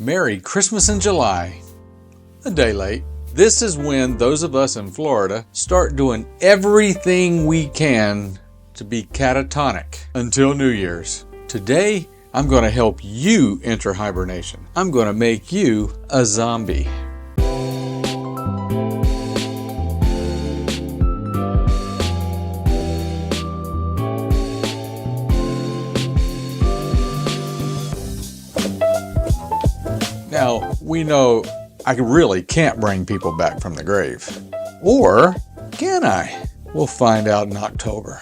Merry Christmas in July. A day late. This is when those of us in Florida start doing everything we can to be catatonic until New Year's. Today, I'm going to help you enter hibernation. I'm going to make you a zombie. Now, we know I really can't bring people back from the grave. Or can I? We'll find out in October.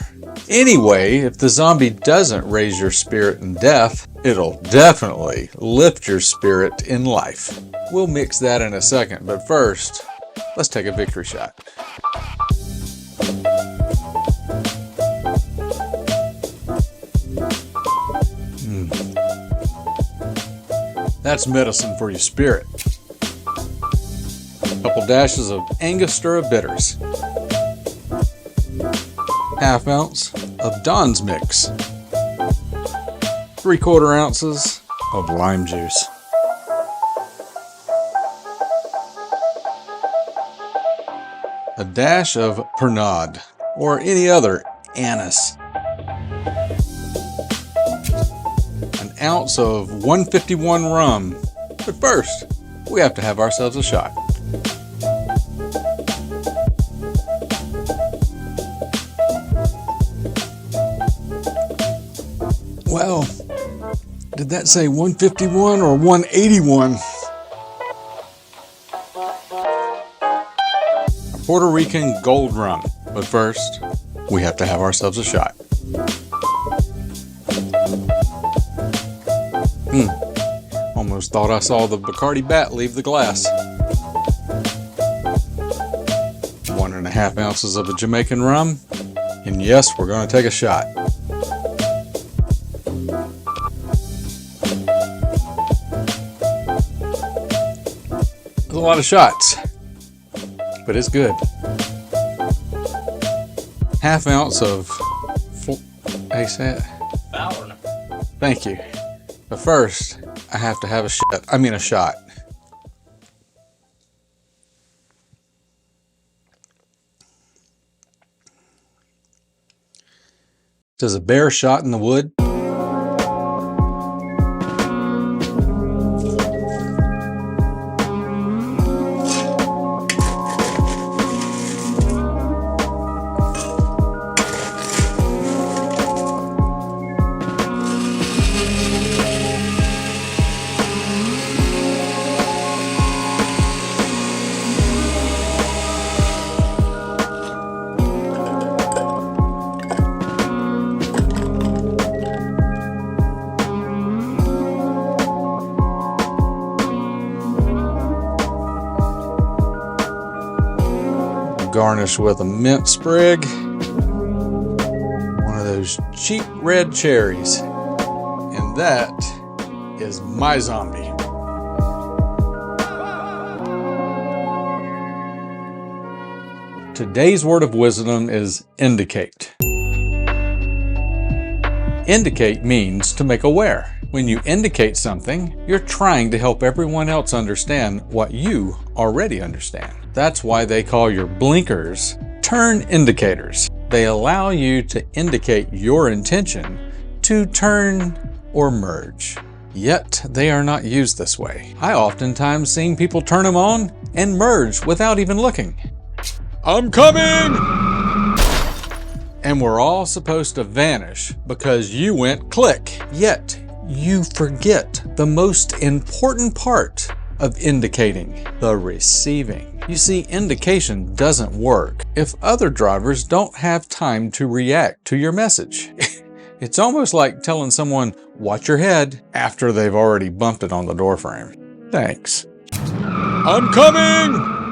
Anyway, if the zombie doesn't raise your spirit in death, it'll definitely lift your spirit in life. We'll mix that in a second, but first, let's take a victory shot. That's medicine for your spirit. A couple dashes of Angostura bitters. Half ounce of Don's mix. 3/4 ounces of lime juice. A dash of Pernod or any other anise. An ounce of 151 rum. But first, we have to have ourselves a shot. Well, did that say 151 or 181? A Puerto Rican gold rum. But first, we have to have ourselves a shot. Almost thought I saw the Bacardi bat leave the glass. 1.5 ounces of a Jamaican rum. And yes, we're going to take a shot. There's a lot of shots, but it's good. Half ounce of hey, say it. Falernum. Thank you. But first, I have to have a shot. Does a bear shot in the wood? Garnish with a mint sprig, one of those cheap red cherries, and that is my zombie. Today's word of wisdom is indicate. Indicate means to make aware. When you indicate something, you're trying to help everyone else understand what you already understand. That's why they call your blinkers turn indicators. They allow you to indicate your intention to turn or merge. Yet they are not used this way. I oftentimes seen people turn them on and merge without even looking. I'm coming! And we're all supposed to vanish because you went click. Yet you forget the most important part of indicating, the receiving. You see, indication doesn't work if other drivers don't have time to react to your message. It's almost like telling someone, watch your head, after they've already bumped it on the doorframe. Thanks. I'm coming!